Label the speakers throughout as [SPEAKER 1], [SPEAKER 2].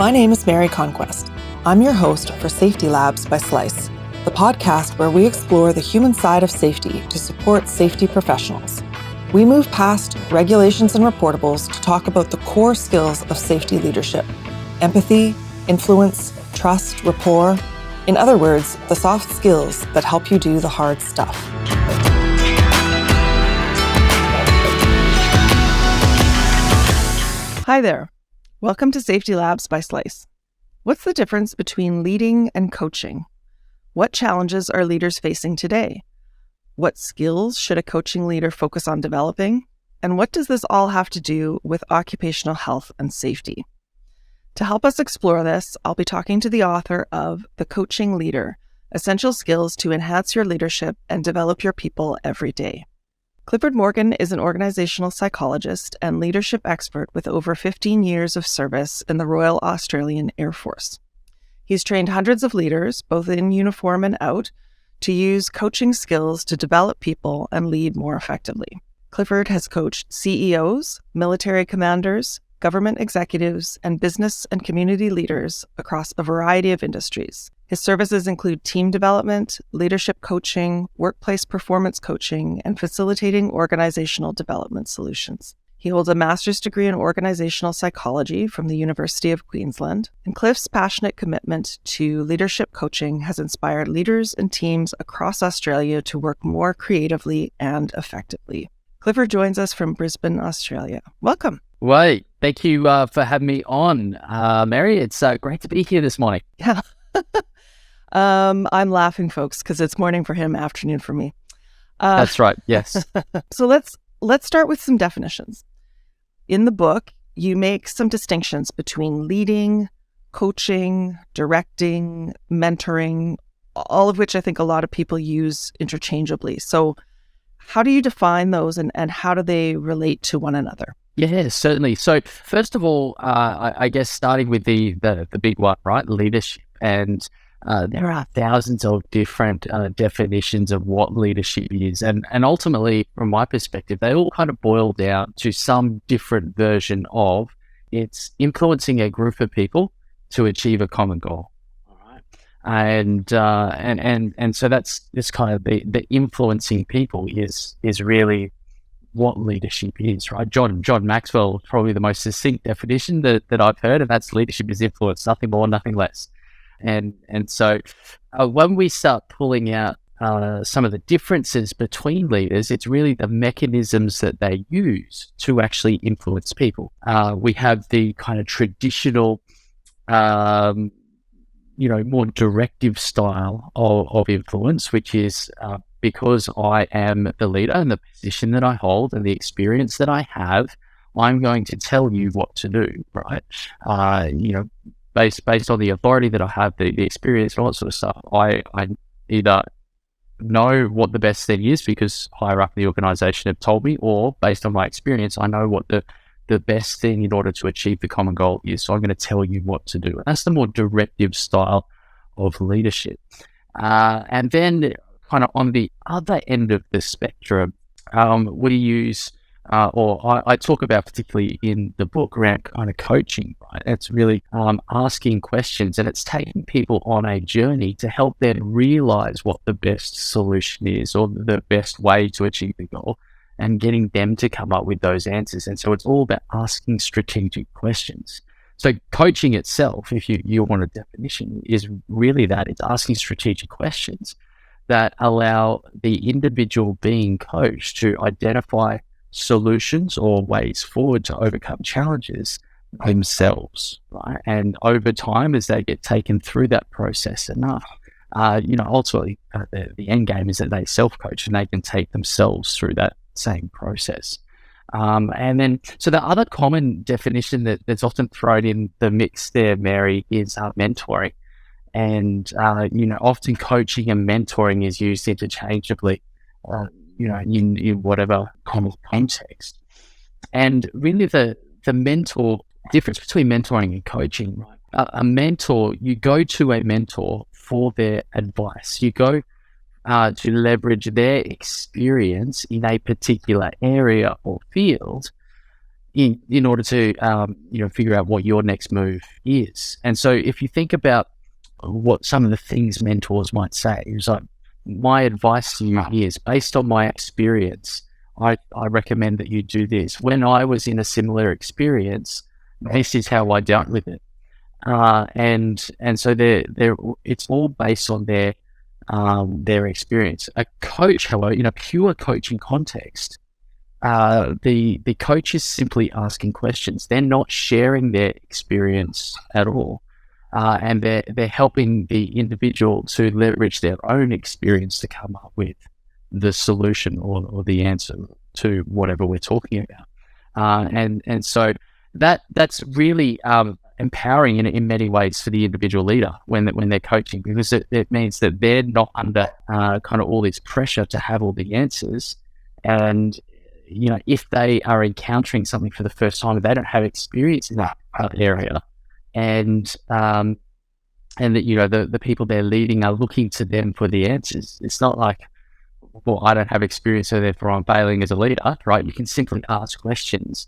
[SPEAKER 1] My name is Mary Conquest. I'm your host for Safety Labs by Slice, the podcast where we explore the human side of safety to support safety professionals. We move past regulations and reportables to talk about the core skills of safety leadership: empathy, influence, trust, rapport. In other words, the soft skills that help you do the hard stuff. Hi there. Welcome to Safety Labs by Slice. What's the difference between leading and coaching? What challenges are leaders facing today? What skills should a coaching leader focus on developing? And what does this all have to do with occupational health and safety? To help us explore this, I'll be talking to the author of The Coaching Leader: Essential Skills to Enhance Your Leadership and Develop Your People Every Day. Clifford Morgan is an organizational psychologist and leadership expert with over 15 years of service in the Royal Australian Air Force. He's trained hundreds of leaders, both in uniform and out, to use coaching skills to develop people and lead more effectively. Clifford has coached CEOs, military commanders, government executives, and business and community leaders across a variety of industries. His services include team development, leadership coaching, workplace performance coaching, and facilitating organizational development solutions. He holds a master's degree in organizational psychology from the University of Queensland, and Cliff's passionate commitment to leadership coaching has inspired leaders and teams across Australia to work more creatively and effectively. Clifford joins us from Brisbane, Australia. Welcome.
[SPEAKER 2] Well, thank you for having me on, Mary. It's great to be here this morning.
[SPEAKER 1] Yeah. I'm laughing, folks, because it's morning for him, afternoon for me.
[SPEAKER 2] That's right. Yes.
[SPEAKER 1] So let's start with some definitions. In the book, you make some distinctions between leading, coaching, directing, mentoring, all of which I think a lot of people use interchangeably. So how do you define those and how do they relate to one another?
[SPEAKER 2] Yeah, certainly. So first of all, I guess starting with the big one, right? Leadership. And there are thousands of different definitions of what leadership is. And ultimately, from my perspective, they all kind of boil down to some different version of it's influencing a group of people to achieve a common goal. All right. And so that's kind of the influencing people is really what leadership is, right? John Maxwell, probably the most succinct definition that I've heard, and that's leadership is influence, nothing more, nothing less. And so when we start pulling out some of the differences between leaders, it's really the mechanisms that they use to actually influence people. We have the kind of traditional, more directive style of influence, which is because I am the leader and the position that I hold and the experience that I have, I'm going to tell you what to do, right? Based on the authority that I have, the experience and all that sort of stuff, I either know what the best thing is because higher up in the organization have told me, or based on my experience, I know what the best thing in order to achieve the common goal is. So I'm going to tell you what to do. And that's the more directive style of leadership. And then kind of on the other end of the spectrum, we use I talk about particularly in the book around kind of coaching, right? It's really asking questions, and it's taking people on a journey to help them realize what the best solution is or the best way to achieve the goal and getting them to come up with those answers. And so it's all about asking strategic questions. So coaching itself, if you want a definition, is really that. It's asking strategic questions that allow the individual being coached to identify solutions or ways forward to overcome challenges themselves, right? And over time, as they get taken through that process enough, ultimately the end game is that they self-coach and they can take themselves through that same process. And then, so the other common definition that's often thrown in the mix there, Mary, is mentoring. And, often coaching and mentoring is used interchangeably, in whatever common context. And really the mentor difference between mentoring and coaching, right? A mentor, you go to a mentor for their advice. You go to leverage their experience in a particular area or field in order to figure out what your next move is. And so if you think about what some of the things mentors might say, is like, my advice to you is, based on my experience, I recommend that you do this. When I was in a similar experience, this is how I dealt with it. And so it's all based on their experience. A coach, however, in a pure coaching context, the coach is simply asking questions. They're not sharing their experience at all. And they're helping the individual to leverage their own experience to come up with the solution or the answer to whatever we're talking about. And so that's really empowering in many ways for the individual leader when they're coaching, because it means that they're not under kind of all this pressure to have all the answers. And if they are encountering something for the first time, they don't have experience in that area, and that the people they're leading are looking to them for the answers. It's not like, well, I don't have experience, so therefore I'm failing as a leader, right? You can simply ask questions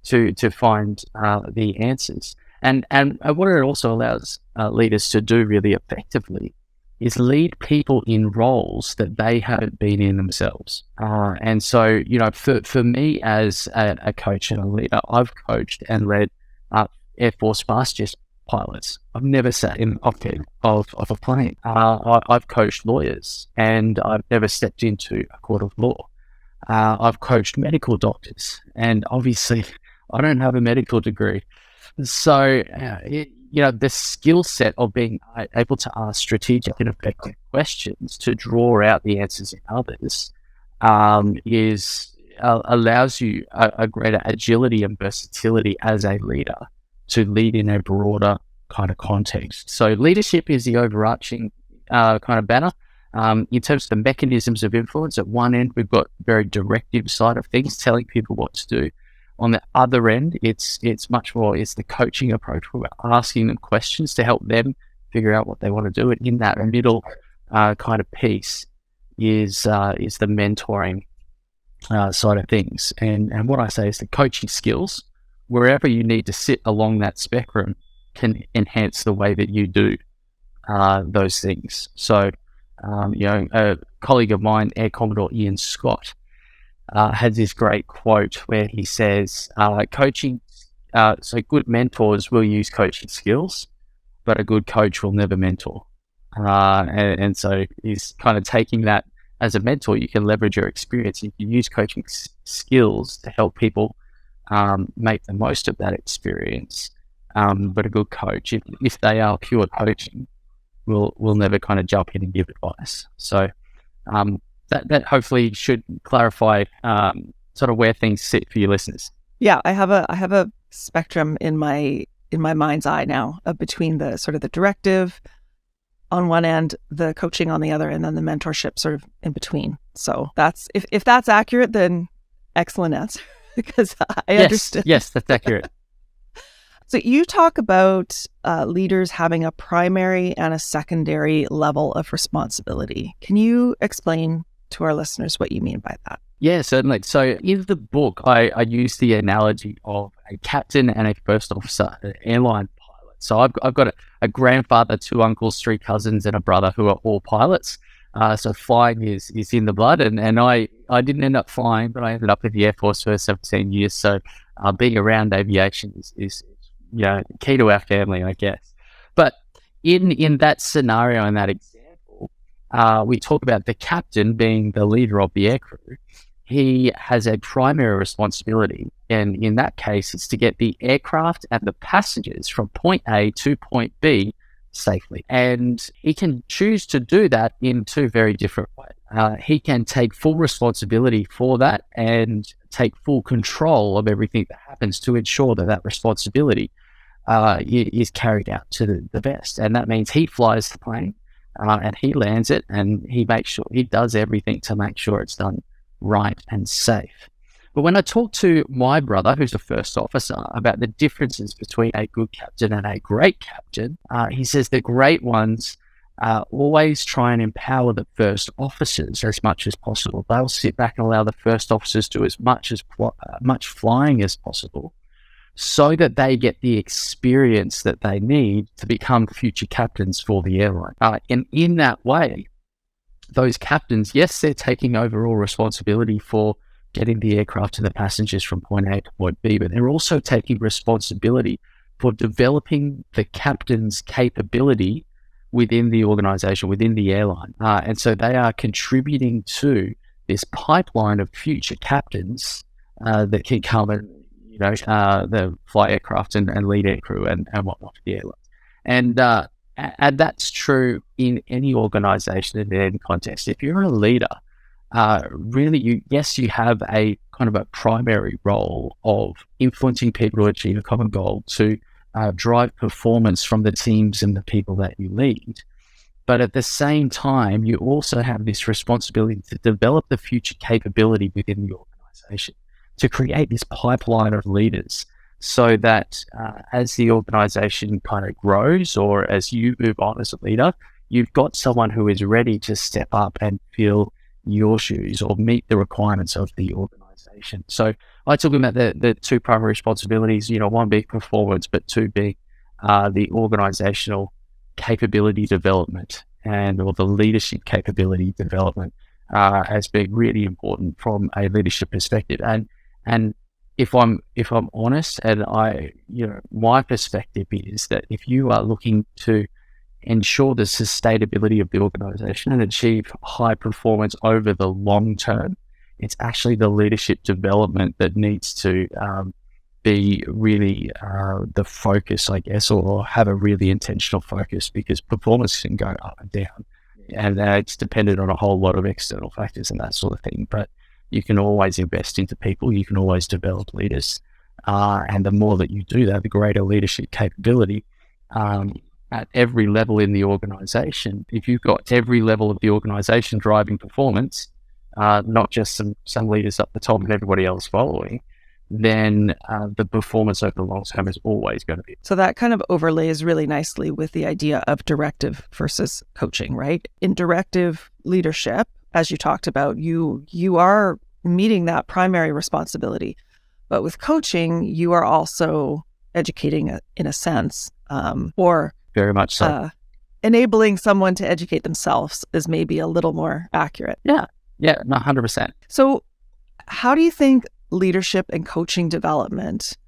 [SPEAKER 2] to find the answers. And what it also allows leaders to do really effectively is lead people in roles that they haven't been in themselves. And so, for me as a coach and a leader, I've coached and led Air Force fast jet pilots. I've never sat in the cockpit of a plane. I've coached lawyers, and I've never stepped into a court of law. I've coached medical doctors, and obviously I don't have a medical degree. So, the skill set of being able to ask strategic and effective questions to draw out the answers in others allows you a greater agility and versatility as a leader to lead in a broader kind of context. So leadership is the overarching kind of banner. In terms of the mechanisms of influence, at one end, we've got very directive side of things, telling people what to do. On the other end, it's much more, it's the coaching approach. We're asking them questions to help them figure out what they want to do. And in that middle kind of piece is the mentoring side of things. And what I say is the coaching skills, wherever you need to sit along that spectrum, can enhance the way that you do those things. So, a colleague of mine, Air Commodore Ian Scott, had this great quote where he says, so good mentors will use coaching skills, but a good coach will never mentor. And so he's kind of taking that as a mentor. You can leverage your experience. You can use coaching skills to help people make the most of that experience. But a good coach, if they are pure coaching, will never kind of jump in and give advice. So that hopefully should clarify sort of where things sit for your listeners.
[SPEAKER 1] Yeah, I have a spectrum in my mind's eye now between the sort of the directive on one end, the coaching on the other, and then the mentorship sort of in between. So that's if that's accurate, then excellent answer, because I understood.
[SPEAKER 2] Yes, that's accurate.
[SPEAKER 1] So you talk about leaders having a primary and a secondary level of responsibility. Can you explain to our listeners what you mean by that?
[SPEAKER 2] Yeah, certainly. So in the book, I use the analogy of a captain and a first officer, an airline pilot. So I've got a grandfather, 2 uncles, 3 cousins, and a brother who are all pilots. So flying is in the blood, and I didn't end up flying, but I ended up in the Air Force for 17 years. So being around aviation is key to our family, I guess. But in that scenario, in that example, we talk about the captain being the leader of the aircrew. He has a primary responsibility, and in that case, it's to get the aircraft and the passengers from point A to point B safely. And he can choose to do that in 2 very different ways. He can take full responsibility for that and take full control of everything that happens to ensure that responsibility is carried out to the best. And that means he flies the plane and he lands it, and he makes sure he does everything to make sure it's done right and safe. But when I talk to my brother, who's a first officer, about the differences between a good captain and a great captain, he says the great ones always try and empower the first officers as much as possible. They'll sit back and allow the first officers to do as much flying as possible, so that they get the experience that they need to become future captains for the airline. And in that way, those captains, yes, they're taking overall responsibility for getting the aircraft and the passengers from point A to point B, but they're also taking responsibility for developing the captain's capability within the organization, within the airline. And so they are contributing to this pipeline of future captains that can come and, the fly aircraft and lead aircrew and whatnot for the airline. And that's true in any organization in any context. If you're a leader, really, you have a kind of a primary role of influencing people to achieve a common goal, to drive performance from the teams and the people that you lead. But at the same time, you also have this responsibility to develop the future capability within the organization, to create this pipeline of leaders, so that as the organization kind of grows, or as you move on as a leader, you've got someone who is ready to step up and fill your shoes or meet the requirements of the organization. So I talk about the two primary responsibilities, one being performance, but two being the organizational capability development or the leadership capability development as being really important from a leadership perspective. And if I'm honest, and my perspective is that if you are looking to ensure the sustainability of the organization and achieve high performance over the long term, it's actually the leadership development that needs to be really the focus, I guess, or have a really intentional focus, because performance can go up and down, and it's dependent on a whole lot of external factors and that sort of thing. But you can always invest into people, you can always develop leaders, and the more that you do that, the greater leadership capability at every level in the organization. If you've got every level of the organization driving performance, not just some leaders up the top and everybody else following, then the performance over the long term is always going to be.
[SPEAKER 1] So that kind of overlays really nicely with the idea of directive versus coaching, right? In directive leadership, as you talked about, you are meeting that primary responsibility. But with coaching, you are also educating in a sense, or
[SPEAKER 2] very much so.
[SPEAKER 1] Enabling someone to educate themselves is maybe a little more accurate.
[SPEAKER 2] Yeah, 100%.
[SPEAKER 1] So how do you think leadership and coaching development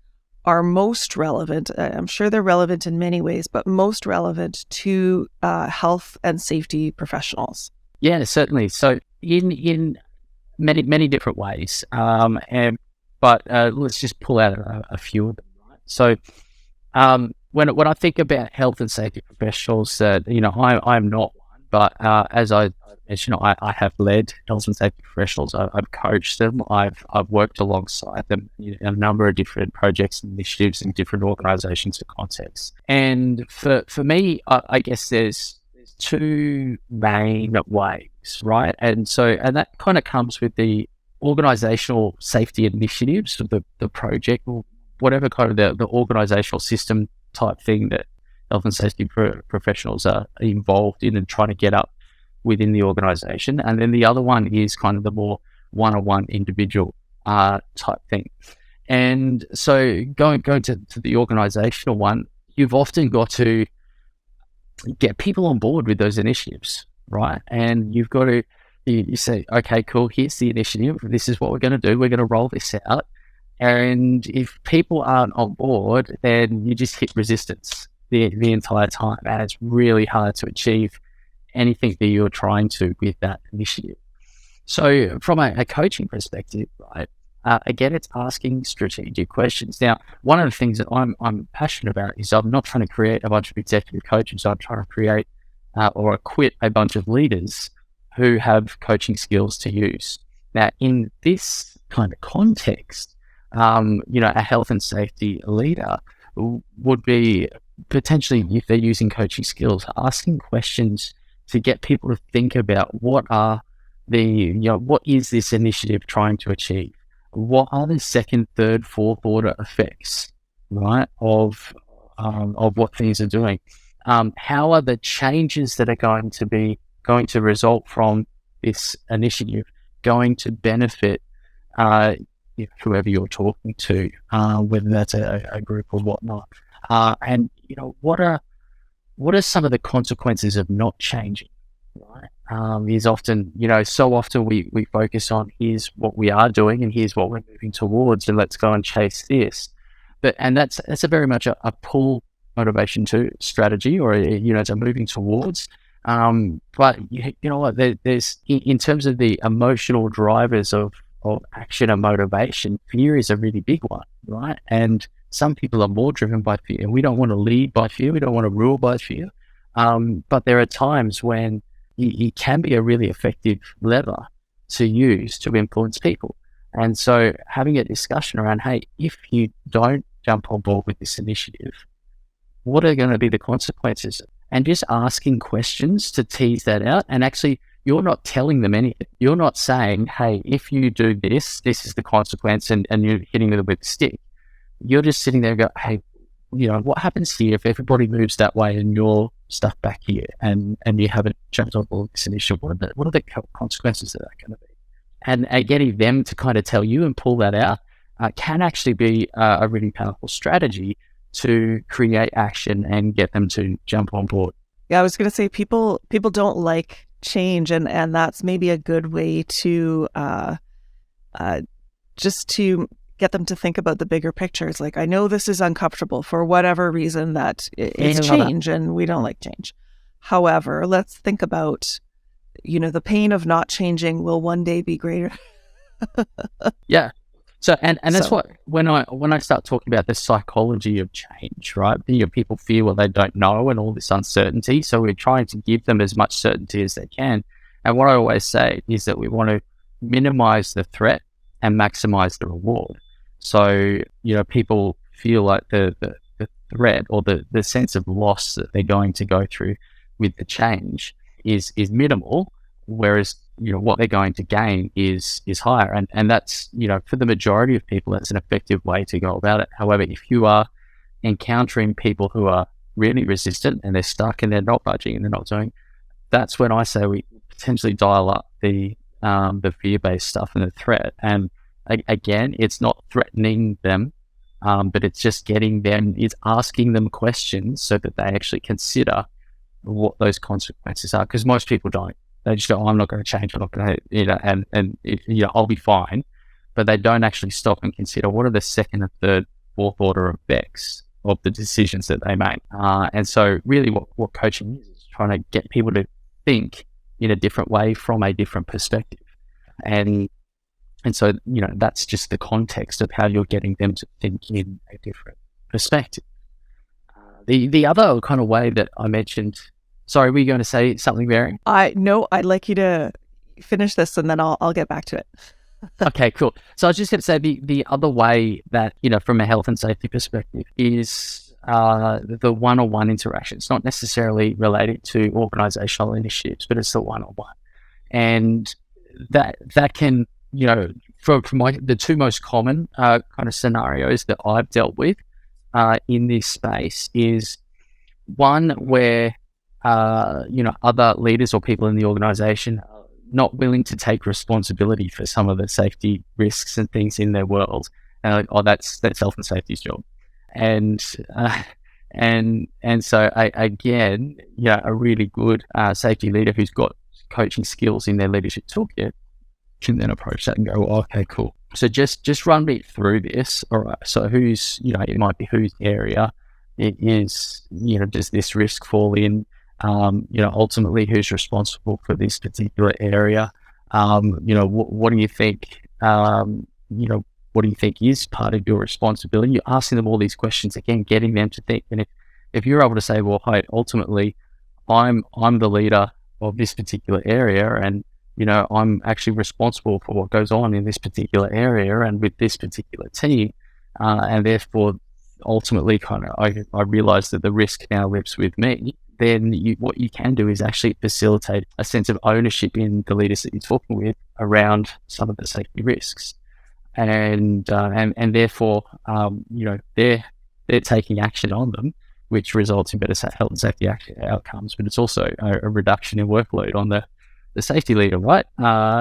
[SPEAKER 1] are most relevant? I'm sure they're relevant in many ways, but most relevant to health and safety professionals?
[SPEAKER 2] Yeah, certainly. So in many different ways, but let's just pull out a few of them. Right? So when I think about health and safety professionals, I'm not one, but as I mentioned, I have led health and safety professionals. I've coached them. I've worked alongside them in a number of different projects and initiatives in different organizations and contexts. And for me, I guess there's two main ways, right? And that kind of comes with the organizational safety initiatives of the project, or whatever kind of the organizational system type thing that health and safety professionals are involved in and trying to get up within the organization. And then the other one is kind of the more one-on-one individual type thing. And so going to the organizational one, you've often got to get people on board with those initiatives, right? And you've got to, you say, okay, cool, here's the initiative. This is what we're going to do. We're going to roll this out. And if people aren't on board, then you just hit resistance the entire time. And it's really hard to achieve anything that you're trying to with that initiative. So from a coaching perspective, right, again, it's asking strategic questions. Now, one of the things that I'm passionate about is I'm not trying to create a bunch of executive coaches. I'm trying to create or equip a bunch of leaders who have coaching skills to use. Now, in this kind of context, a health and safety leader would be potentially, if they're using coaching skills, asking questions to get people to think about what is this initiative trying to achieve? What are the second, third, fourth order effects, right, of what things are doing? how are the changes that are going to result from this initiative going to benefit whoever you're talking to, whether that's a group or whatnot, and what are some of the consequences of not changing, right? Is often, so often we focus on here's what we are doing and here's what we're moving towards, and let's go and chase this. And that's a very much a pull motivation to strategy, or it's a moving towards. But you know what? There's in terms of the emotional drivers of action and motivation, fear is a really big one, right? And some people are more driven by fear. We don't want to lead by fear. We don't want to rule by fear. But there are times when it can be a really effective lever to use to influence people. And so having a discussion around, hey, if you don't jump on board with this initiative, what are going to be the consequences? And just asking questions to tease that out. And actually, you're not telling them anything. You're not saying, hey, if you do this, this is the consequence, and you're hitting them with a stick. You're just sitting there and go, hey, what happens here if everybody moves that way and you're stuck back here and you haven't jumped on board this initiative? What are the consequences of that going to be? And getting them to kind of tell you and pull that out can actually be a really powerful strategy to create action and get them to jump on board.
[SPEAKER 1] Yeah, I was going to say people don't like change, and that's maybe a good way to just to get them to think about the bigger picture. It's like, I know this is uncomfortable for whatever reason, that it's change and we don't like change. However, let's think about, the pain of not changing will one day be greater.
[SPEAKER 2] Yeah. So, and that's what, when I start talking about the psychology of change, right? People fear what they don't know and all this uncertainty. So we're trying to give them as much certainty as they can. And what I always say is that we want to minimize the threat and maximize the reward. So, people feel like the threat or the sense of loss that they're going to go through with the change is minimal, whereas what they're going to gain is higher, and that's for the majority of people, that's an effective way to go about it. However, if you are encountering people who are really resistant and they're stuck and they're not budging and they're not doing, that's when I say we potentially dial up the fear-based stuff and the threat. And again, it's not threatening them, but it's just it's asking them questions so that they actually consider what those consequences are, because most people don't. They just go, I'm not going to change. I'm not going to, and I'll be fine. But they don't actually stop and consider what are the second and third, fourth order effects of the decisions that they make. And so really what coaching is trying to get people to think in a different way from a different perspective. And so, that's just the context of how you're getting them to think in a different perspective. The other kind of way that I mentioned, sorry, were you going to say something, Mary?
[SPEAKER 1] No, I'd like you to finish this and then I'll get back to it.
[SPEAKER 2] Okay, cool. So I was just going to say the other way that, from a health and safety perspective is the one-on-one interaction. It's not necessarily related to organizational initiatives, but it's the one-on-one. And that can, from the two most common kind of scenarios that I've dealt with in this space is one where other leaders or people in the organization are not willing to take responsibility for some of the safety risks and things in their world. And that's health and safety's job. And so again, a really good safety leader who's got coaching skills in their leadership toolkit can then approach that and go, okay, cool. So just run me through this. All right. So who's, it might be whose area it is, does this risk fall in? Ultimately who's responsible for this particular area? What do you think, what do you think is part of your responsibility? You're asking them all these questions, again, getting them to think. And if you're able to say, well, hey, ultimately I'm the leader of this particular area, and, I'm actually responsible for what goes on in this particular area and with this particular team. And therefore, ultimately I realize that the risk now lives with me. Then what you can do is actually facilitate a sense of ownership in the leaders that you're talking with around some of the safety risks, and therefore they're taking action on them, which results in better health and safety outcomes, but it's also a reduction in workload on the safety leader, right?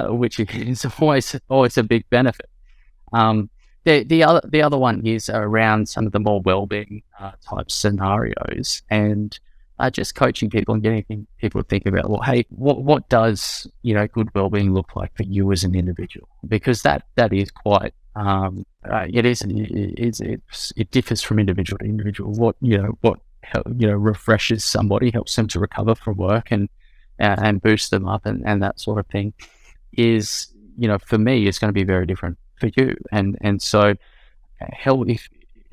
[SPEAKER 2] Which is always a big benefit. The other one is around some of the more wellbeing type scenarios, and just coaching people and getting people to think about, well, hey, what does good wellbeing look like for you as an individual? Because that is quite it differs from individual to individual. What refreshes somebody, helps them to recover from work and boost them up and that sort of thing is, for me, it's going to be very different for you. And so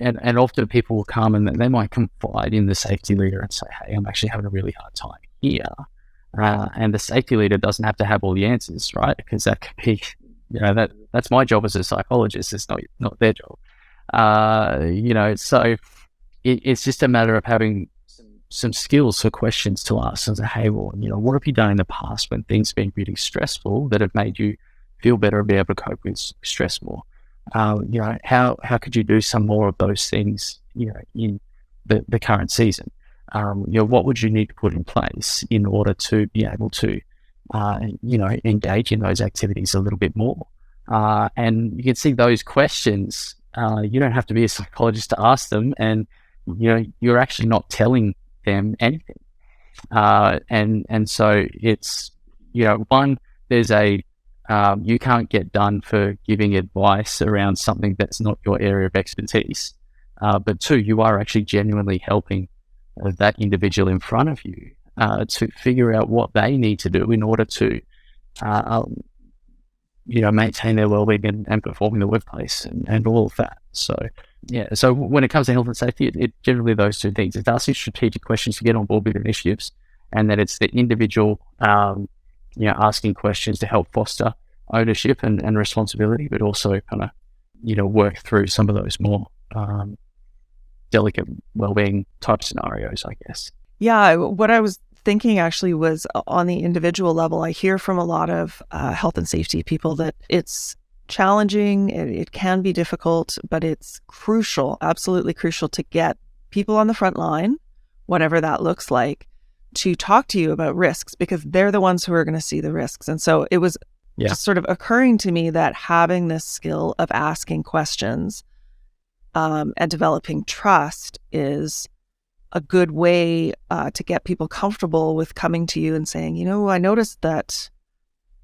[SPEAKER 2] and often people will come and they might confide in the safety leader and say, hey, I'm actually having a really hard time here. And the safety leader doesn't have to have all the answers, right? Because that could be, that's my job as a psychologist. It's not their job. So it's just a matter of having some skills for questions to ask and say, hey, well, what have you done in the past when things have been really stressful that have made you feel better and be able to cope with stress more? How could you do some more of those things, in the current season? What would you need to put in place in order to be able to, engage in those activities a little bit more? And you can see those questions, you don't have to be a psychologist to ask them, and, you're actually not telling them anything. And so it's, one, there's you can't get done for giving advice around something that's not your area of expertise. But two, you are actually genuinely helping that individual in front of you to figure out what they need to do in order to, maintain their well-being and perform in the workplace and all of that. So, yeah. So when it comes to health and safety, it generally those two things. It's asking strategic questions to get on board with initiatives, and then it's the individual, asking questions to help foster ownership and responsibility, but also kind of, work through some of those more delicate well-being type scenarios, I guess.
[SPEAKER 1] Yeah, what I was thinking actually was on the individual level. I hear from a lot of health and safety people that it's challenging, it can be difficult, but it's crucial, absolutely crucial, to get people on the front line, whatever that looks like, to talk to you about risks, because they're the ones who are going to see the risks. And so it was just sort of occurring to me that having this skill of asking questions and developing trust is a good way to get people comfortable with coming to you and saying, I noticed that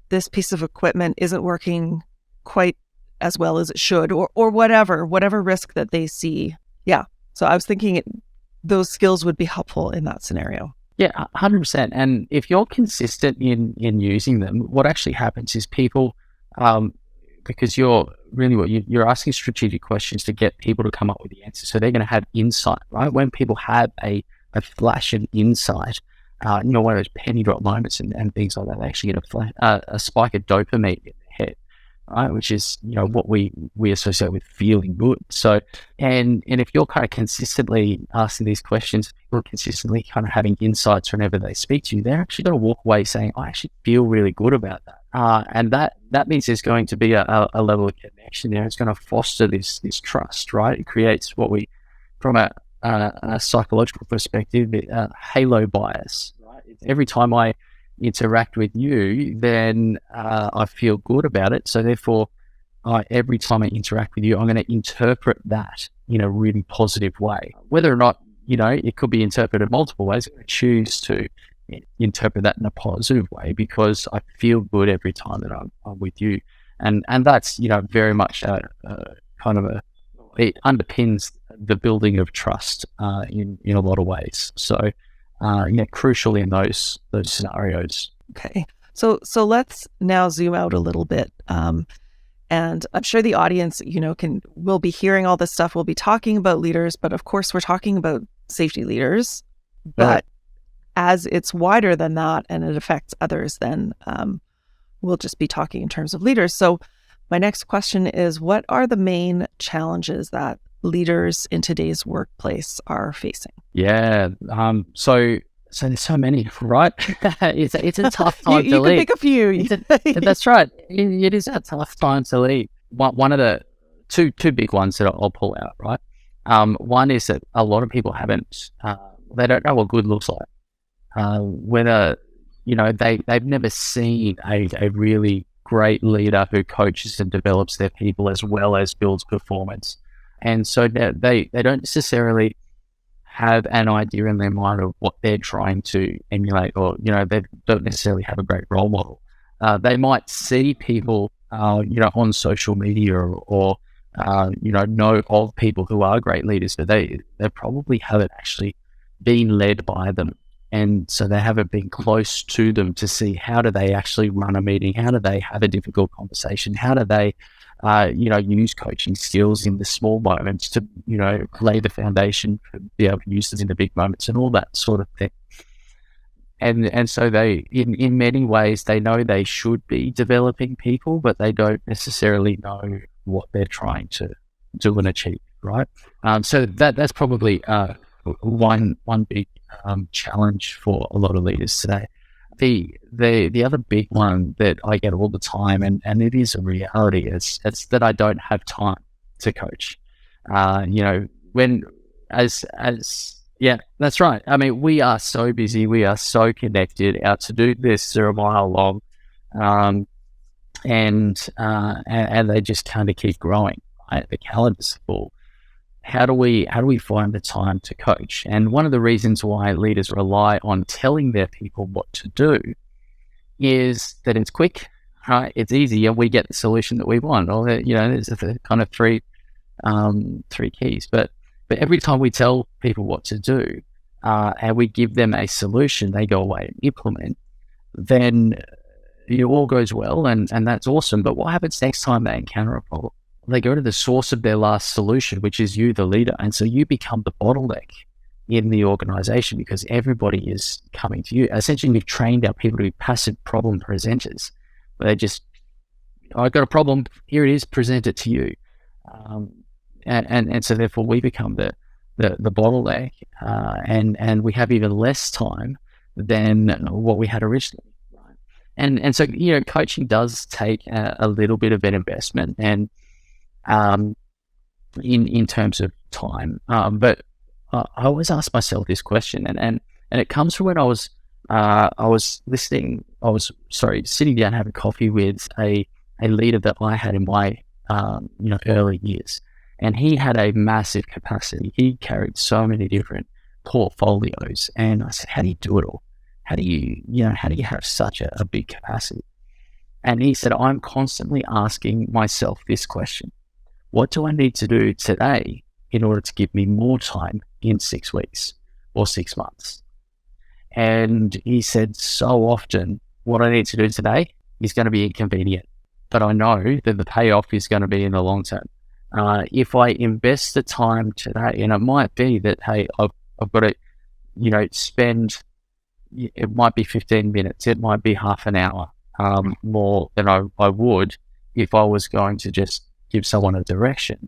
[SPEAKER 1] this piece of equipment isn't working quite as well as it should, or whatever risk that they see. Yeah. So I was thinking those skills would be helpful in that scenario.
[SPEAKER 2] Yeah, 100%. And if you're consistent in using them, what actually happens is people, because you're asking strategic questions to get people to come up with the answers. So they're going to have insight, right? When people have a flash of insight, one of those penny drop moments and things like that, they actually get a spike of dopamine in their head, right? Which is, what we associate with feeling good. So, and if you're kind of consistently asking these questions, people are consistently kind of having insights whenever they speak to you, they're actually going to walk away saying, I actually feel really good about that. And that means there's going to be a level of connection there. It's going to foster this trust, right? It creates what from a psychological perspective, halo bias, right? Every time I interact with you, then I feel good about it. So therefore, every time I interact with you, I'm going to interpret that in a really positive way. Whether or not, it could be interpreted multiple ways, I'm going to choose to interpret that in a positive way because I feel good every time that I'm with you. And that's, very much it underpins the building of trust in a lot of ways. So, crucial in those scenarios.
[SPEAKER 1] Okay. So let's now zoom out a little bit. And I'm sure the audience, will be hearing all this stuff. We'll be talking about leaders, but of course we're talking about safety leaders, but as it's wider than that and it affects others, then we'll just be talking in terms of leaders. So my next question is, what are the main challenges that leaders in today's workplace are facing?
[SPEAKER 2] Yeah. So there's so many, right? It's a tough time to lead.
[SPEAKER 1] You can pick a few.
[SPEAKER 2] That's right. It is a tough time to lead. One of the two big ones that I'll pull out, right? One is that a lot of people they don't know what good looks like. Whether, they've never seen a really great leader who coaches and develops their people as well as builds performance. And so they don't necessarily have an idea in their mind of what they're trying to emulate, or, they don't necessarily have a great role model. They might see people, on social media or know of people who are great leaders, but they probably haven't actually been led by them. And so they haven't been close to them to see how do they actually run a meeting, how do they have a difficult conversation, how do they, use coaching skills in the small moments to, lay the foundation for be able to use it in the big moments and all that sort of thing. And so they, in many ways, they know they should be developing people, but they don't necessarily know what they're trying to do and achieve, right? So that's probably one big challenge for a lot of leaders today. The other big one that I get all the time, and it is a reality, it's that I don't have time to coach. Yeah, that's right. I mean, we are so busy, we are so connected. Our to-do lists are a mile long, and they just kind of keep growing. Right? The calendar's full. How do we find the time to coach? And one of the reasons why leaders rely on telling their people what to do is that it's quick, right? It's easy, and we get the solution that we want. Or there's the kind of three keys. But every time we tell people what to do, and we give them a solution, they go away and implement, then it all goes well, and that's awesome. But what happens next time they encounter a problem? They go to the source of their last solution, which is you, the leader. And so you become the bottleneck in the organization because everybody is coming to you. Essentially, we've trained our people to be passive problem presenters. They just, I've got a problem, here it is, present it to you. And so therefore we become the bottleneck, and we have even less time than what we had originally. Right? And so, coaching does take a little bit of an investment, and in terms of time. But I always ask myself this question, and it comes from when I was sitting down having coffee with a leader that I had in my early years, and he had a massive capacity. He carried so many different portfolios, and I said, "How do you do it all? How do you have such a big capacity?" And he said, "I'm constantly asking myself this question. What do I need to do today in order to give me more time in 6 weeks or 6 months?" And he said, so often, what I need to do today is going to be inconvenient, but I know that the payoff is going to be in the long term. If I invest the time today, and it might be that, hey, I've got to, spend, it might be 15 minutes, it might be half an hour more than I would if I was going to just give someone a direction,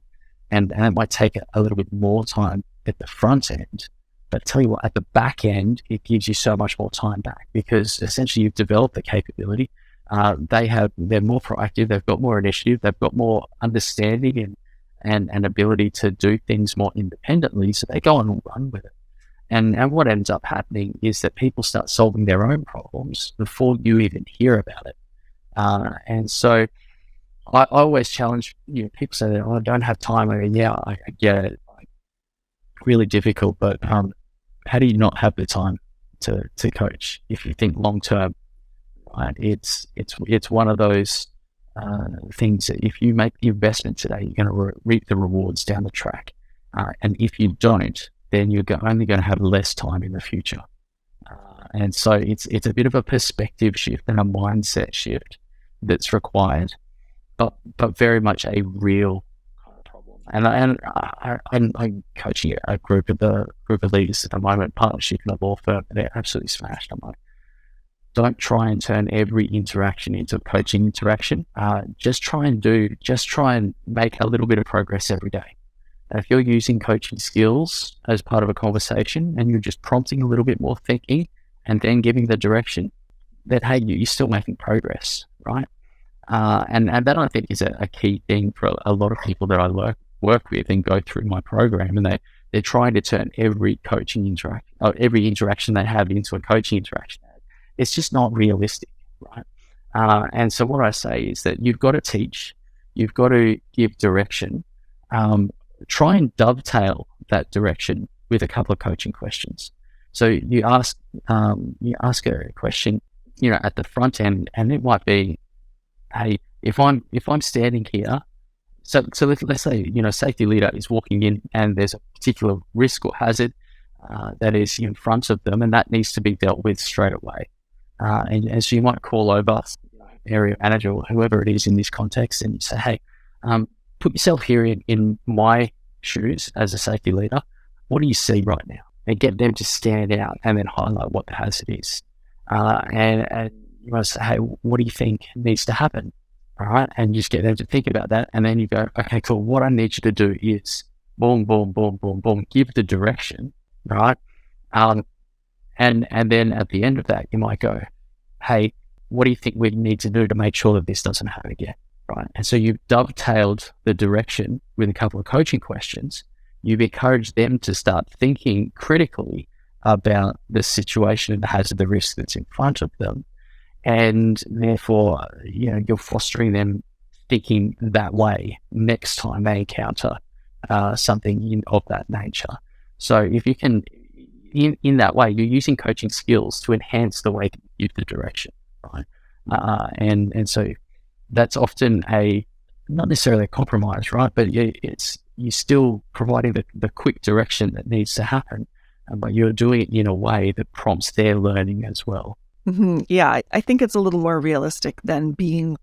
[SPEAKER 2] and it might take a little bit more time at the front end, but tell you what, at the back end, it gives you so much more time back because essentially you've developed the capability. They're more proactive, they've got more initiative, they've got more understanding and ability to do things more independently, so they go and run with it. And what ends up happening is that people start solving their own problems before you even hear about it. And so I always challenge people say that, I don't have time. I mean, yeah, I get it. Like, really difficult, but how do you not have the time to coach if you think long term? Right? It's one of those things that if you make the investment today, you're going to reap the rewards down the track. And if you don't, then you're only going to have less time in the future. And so it's a bit of a perspective shift and a mindset shift that's required. But very much a real problem. And I'm coaching a group of leaders at the moment, partnership in a law firm, and they're absolutely smashed. I'm like, don't try and turn every interaction into a coaching interaction. Just try and make a little bit of progress every day. And if you're using coaching skills as part of a conversation and you're just prompting a little bit more thinking and then giving the direction, then hey, you're still making progress, right? And that I think is a key thing for a lot of people that I work with and go through my program, and they're trying to turn every coaching interaction, or every interaction they have into a coaching interaction. It's just not realistic, right? And so what I say is that you've got to teach, you've got to give direction, try and dovetail that direction with a couple of coaching questions. So you ask a question, at the front end, and it might be, hey, if I'm standing here, so let's say, safety leader is walking in and there's a particular risk or hazard that is in front of them, and that needs to be dealt with straight away. And so you might call over area manager or whoever it is in this context, and you say, hey, put yourself here in my shoes as a safety leader. What do you see right now? And get them to stand out and then highlight what the hazard is. And you want to say, hey, what do you think needs to happen? All right. And you just get them to think about that. And then you go, okay, cool. What I need you to do is boom, boom, boom, boom, boom, give the direction. Right. And then at the end of that, you might go, hey, what do you think we need to do to make sure that this doesn't happen again? Right. And so you've dovetailed the direction with a couple of coaching questions. You've encouraged them to start thinking critically about the situation and the hazard, the risk that's in front of them. And therefore, you're fostering them thinking that way next time they encounter something of that nature. So if you can, in that way, you're using coaching skills to enhance the way that you give the direction, right? And so that's often not necessarily a compromise, right? But you're still providing the quick direction that needs to happen, but you're doing it in a way that prompts their learning as well.
[SPEAKER 1] Mm-hmm. Yeah, I think it's a little more realistic than being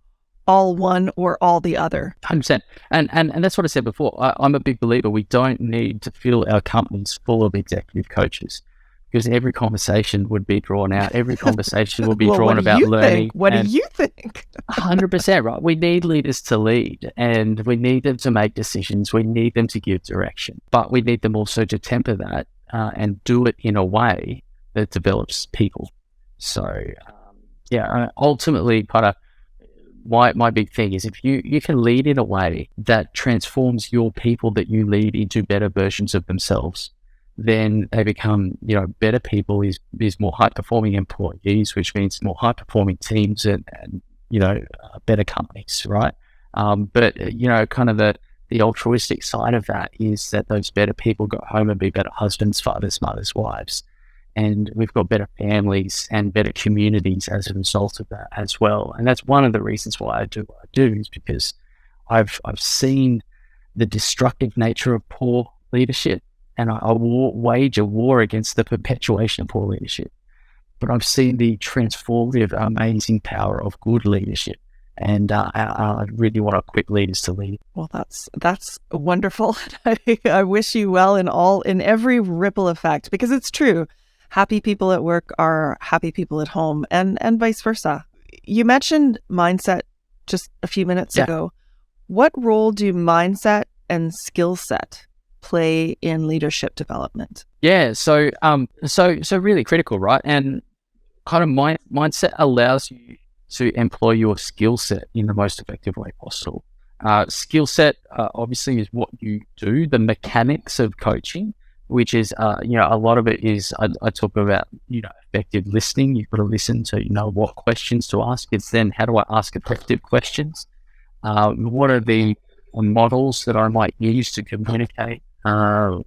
[SPEAKER 1] all one or all the other.
[SPEAKER 2] 100%. And that's what I said before. I'm a big believer. We don't need to fill our companies full of executive coaches, because every conversation would be drawn out. Every conversation would be drawn about learning.
[SPEAKER 1] What do you think?
[SPEAKER 2] 100%, right? We need leaders to lead, and we need them to make decisions. We need them to give direction, but we need them also to temper that and do it in a way that develops people. So, ultimately, kind of my big thing is, if you can lead in a way that transforms your people that you lead into better versions of themselves, then they become, better people is more high-performing employees, which means more high-performing teams and better companies, right? But kind of the altruistic side of that is that those better people go home and be better husbands, fathers, mothers, wives. And we've got better families and better communities as a result of that as well. And that's one of the reasons why I do what I do, is because I've seen the destructive nature of poor leadership, and I wage a war against the perpetuation of poor leadership. But I've seen the transformative, amazing power of good leadership. And I really want to equip leaders to lead.
[SPEAKER 1] Well, that's wonderful. I wish you well in every ripple effect, because it's true. Happy people at work are happy people at home, and vice versa. You mentioned mindset just a few minutes ago. What role do mindset and skill set play in leadership development?
[SPEAKER 2] Yeah, so really critical, right? And kind of mindset allows you to employ your skill set in the most effective way possible. Skill set obviously is what you do, the mechanics of coaching, which is, a lot of it is, I talk about, effective listening. You've got to listen to, what questions to ask. It's then, how do I ask effective questions? What are the models that I might use to communicate, some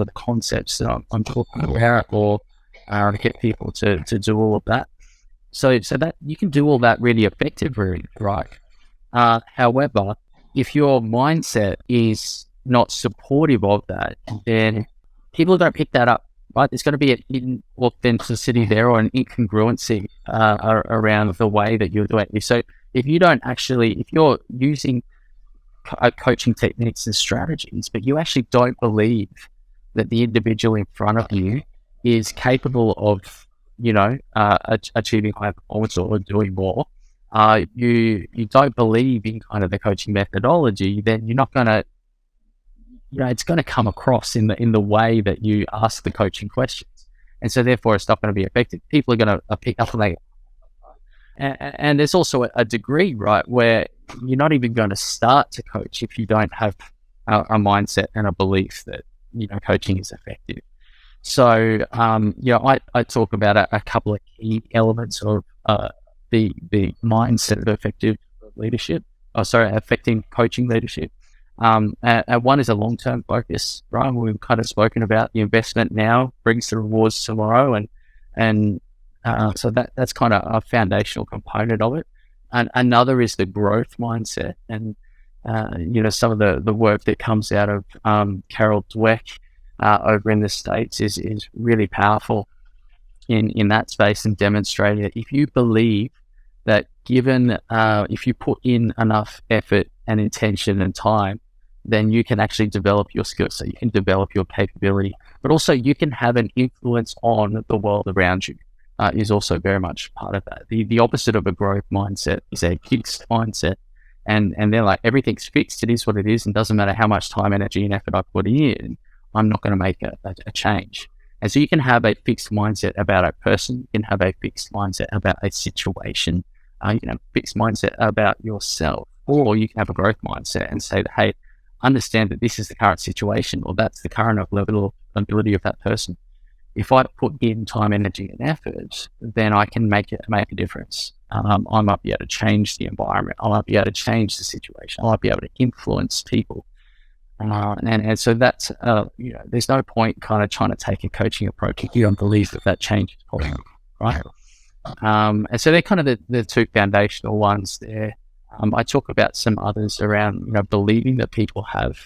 [SPEAKER 2] of the concepts that I'm talking about, or to get people to do all of that. So that you can do all that really effectively, right? However, if your mindset is not supportive of that, then people don't pick that up, right? There's going to be an inauthenticity there, or an incongruency around the way that you're doing it. So if you're using coaching techniques and strategies, but you actually don't believe that the individual in front of you is capable of, achieving high performance or doing more, you don't believe in kind of the coaching methodology, then you're not going to, it's going to come across in the way that you ask the coaching questions. And so therefore it's not going to be effective. People are going to pick up on that. And there's also a degree, right, where you're not even going to start to coach if you don't have a mindset and a belief that, coaching is effective. So, I talk about a couple of key elements of the mindset of effective leadership. Affecting coaching leadership. And one is a long-term focus, right? We've kind of spoken about the investment now brings the rewards tomorrow, and so that's kind of a foundational component of it. And another is the growth mindset, and some of the work that comes out of Carol Dweck over in the States is really powerful in that space, and demonstrating that if you believe that if you put in enough effort and intention and time, then you can actually develop your skills, so you can develop your capability, but also you can have an influence on the world around you, is also very much part of that. The opposite of a growth mindset is a fixed mindset, and they're like, everything's fixed, it is what it is, and doesn't matter how much time, energy, and effort I put in, I'm not going to make a change. And so you can have a fixed mindset about a person, you can have a fixed mindset about a situation, you can have a fixed mindset about yourself, or you can have a growth mindset and say that, hey, understand that this is the current situation, or that's the current level of ability of that person. If I put in time, energy, and effort, then I can make a difference. I might be able to change the environment. I might be able to change the situation. I might be able to influence people. And so that's, there's no point kind of trying to take a coaching approach if you don't believe that change is possible, right? And so they're kind of the two foundational ones there. I talk about some others around, believing that people have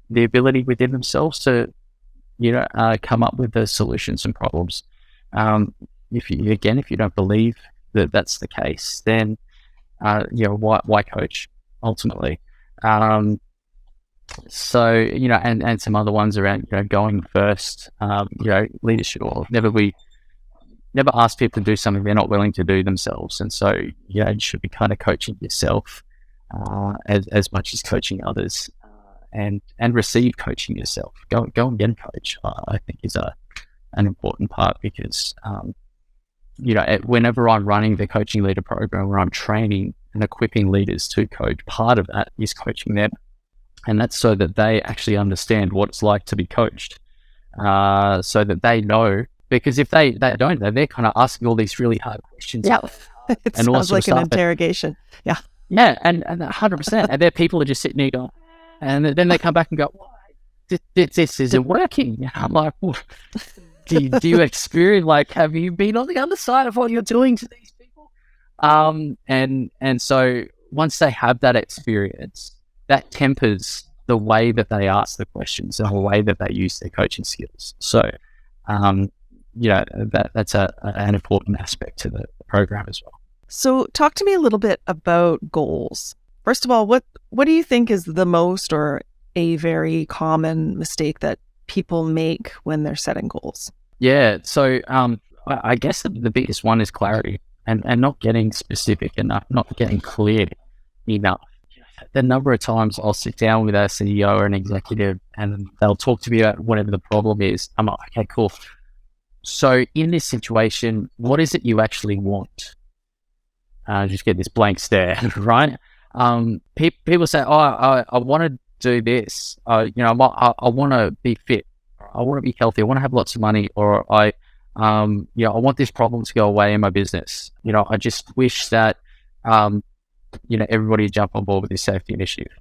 [SPEAKER 2] the ability within themselves to, come up with the solutions and problems. If you don't believe that that's the case, then, why coach ultimately? So, and some other ones around, going first, leadership, or never ask people to do something they're not willing to do themselves. And so, you should be kind of coaching yourself as much as coaching others, and receive coaching yourself. Go and get a coach, I think is an important part, because, whenever I'm running the coaching leader program, where I'm training and equipping leaders to coach, part of that is coaching them. And that's so that they actually understand what it's like to be coached, so that they know. Because if they don't know, they're kind of asking all these really hard questions.
[SPEAKER 1] Yeah, it sounds like an interrogation. Yeah.
[SPEAKER 2] Yeah, and 100%. And their people are just sitting there going, and then they come back and go, this isn't working. And I'm like, well, do you experience, like, have you been on the other side of what you're doing to these people? And so once they have that experience, that tempers the way that they ask the questions and the way that they use their coaching skills. So, that's an important aspect to the program as well.
[SPEAKER 1] So talk to me a little bit about goals. First of all, what do you think is the most, or a very common mistake that people make when they're setting goals?
[SPEAKER 2] Yeah. So I guess the biggest one is clarity, and not getting specific enough, not getting clear enough. The number of times I'll sit down with a CEO or an executive, and they'll talk to me about whatever the problem is. I'm like, okay, cool. So in this situation, what is it you actually want? Just get this blank stare, right? People say, I want to do this. I want to be fit. I want to be healthy. I want to have lots of money, or I want this problem to go away in my business. I just wish that, everybody jump on board with this safety initiative.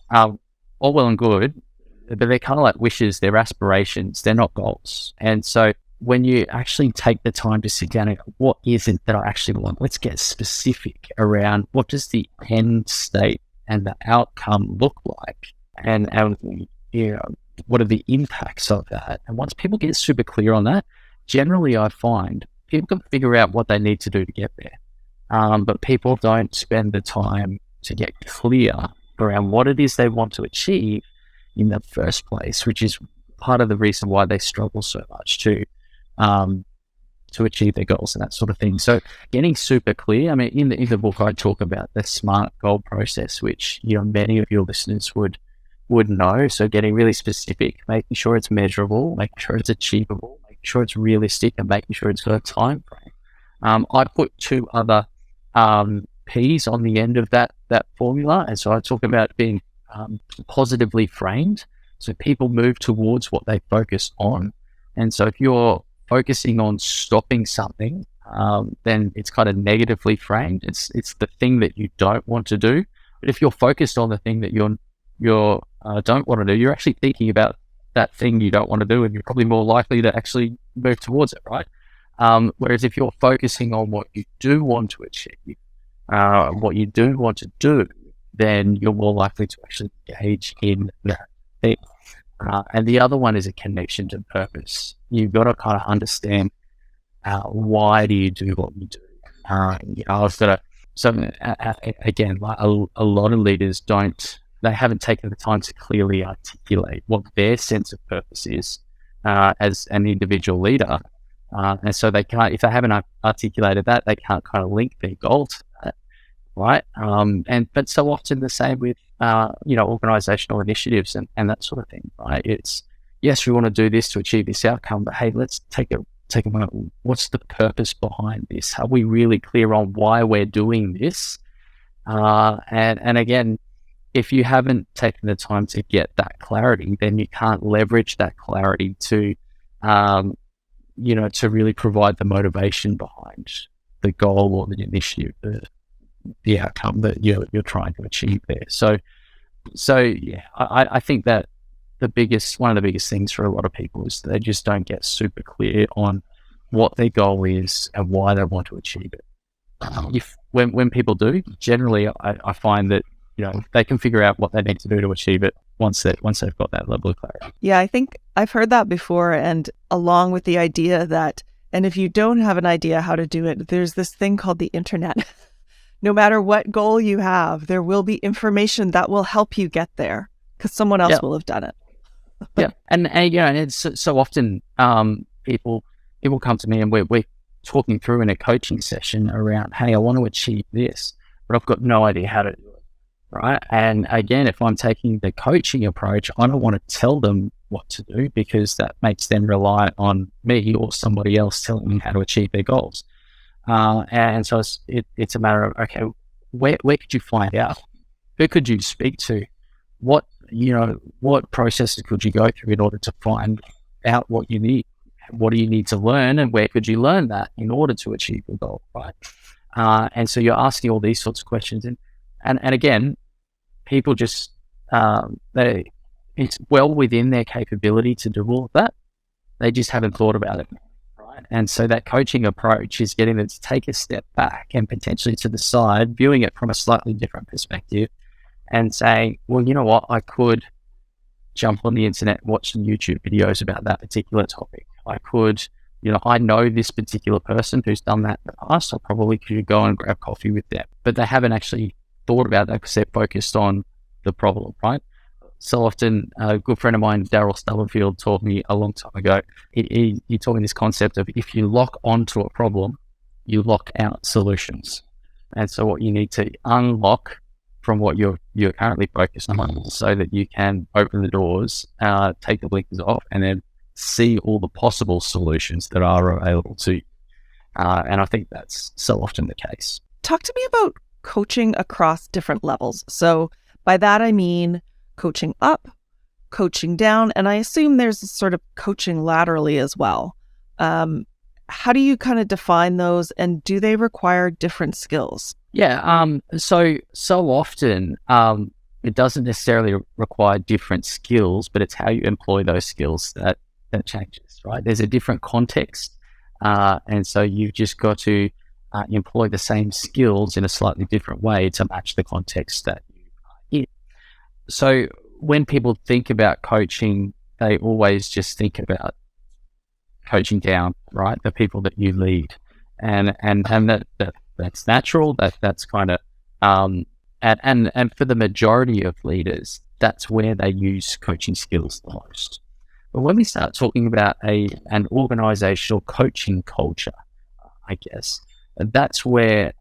[SPEAKER 2] All well and good, but they're kind of like wishes, they're aspirations, they're not goals. And so when you actually take the time to sit down and go, what is it that I actually want? Let's get specific around what does the end state and the outcome look like, and what are the impacts of that? And once people get super clear on that, generally I find people can figure out what they need to do to get there. But people don't spend the time to get clear around what it is they want to achieve in the first place, which is part of the reason why they struggle so much to achieve their goals and that sort of thing. So getting super clear. I mean, in the book, I talk about the SMART goal process, which many of your listeners would know. So getting really specific, making sure it's measurable, making sure it's achievable, making sure it's realistic, and making sure it's got a time frame. I put two other P's on the end of that formula, and so I talk about being positively framed. So people move towards what they focus on. And so if you're focusing on stopping something, then it's kind of negatively framed. It's the thing that you don't want to do. But if you're focused on the thing that you don't want to do, you're actually thinking about that thing you don't want to do, and you're probably more likely to actually move towards it, right? Whereas if you're focusing on what you do want to achieve, what you do want to do, then you're more likely to actually engage in that thing. And the other one is a connection to purpose. You've got to kind of understand why do you do what you do. I've got to. So again, like a lot of leaders they haven't taken the time to clearly articulate what their sense of purpose is as an individual leader. And so they can't, if they haven't articulated that, they can't kind of link their goal to that, right? But so often the same with, organizational initiatives and that sort of thing, right? It's, yes, we want to do this to achieve this outcome, but hey, let's take a moment. What's the purpose behind this? Are we really clear on why we're doing this? And again, if you haven't taken the time to get that clarity, then you can't leverage that clarity to really provide the motivation behind the goal or the initiative, the outcome that you're trying to achieve there. So yeah, I think that one of the biggest things for a lot of people is they just don't get super clear on what their goal is and why they want to achieve it. When people do, generally I find that they can figure out what they need to do to achieve it once they've got that level of clarity.
[SPEAKER 1] Yeah, I think I've heard that before, and along with the idea that, and if you don't have an idea how to do it, there's this thing called the internet. No matter what goal you have, there will be information that will help you get there because someone else will have done it.
[SPEAKER 2] Yeah, and it's so often people come to me and we're talking through in a coaching session around, hey, I want to achieve this, but I've got no idea how to do it. Right. And again, if I'm taking the coaching approach, I don't want to tell them what to do because that makes them rely on me or somebody else telling them how to achieve their goals. And so it's a matter of, okay, where could you find out? Who could you speak to? What processes could you go through in order to find out what you need? What do you need to learn, and where could you learn that in order to achieve your goal? Right. And so you're asking all these sorts of questions, and again, people just, it's well within their capability to do all of that. They just haven't thought about it, right? And so that coaching approach is getting them to take a step back and potentially to the side, viewing it from a slightly different perspective and saying, well, you know what, I could jump on the internet and watch some YouTube videos about that particular topic. I could, I know this particular person who's done that in the past. I probably could go and grab coffee with them, but they haven't actually thought about that because they're focused on the problem, right? So often, a good friend of mine, Daryl Stubblefield, taught me a long time ago. He taught me this concept of if you lock onto a problem, you lock out solutions. And so what you need to unlock from what you're currently focused on so that you can open the doors, take the blinkers off, and then see all the possible solutions that are available to you. And I think that's so often the case.
[SPEAKER 1] Talk to me about coaching across different levels. So by that, I mean coaching up, coaching down, and I assume there's a sort of coaching laterally as well. How do you kind of define those, and do they require different skills?
[SPEAKER 2] Yeah. So often, it doesn't necessarily require different skills, but it's how you employ those skills that changes, right? There's a different context. And so you've just got to employ the same skills in a slightly different way to match the context that you are in. So when people think about coaching, they always just think about coaching down, right? The people that you lead, and that's natural. That's kind of and for the majority of leaders, that's where they use coaching skills the most. But when we start talking about an organizational coaching culture, I guess that's where,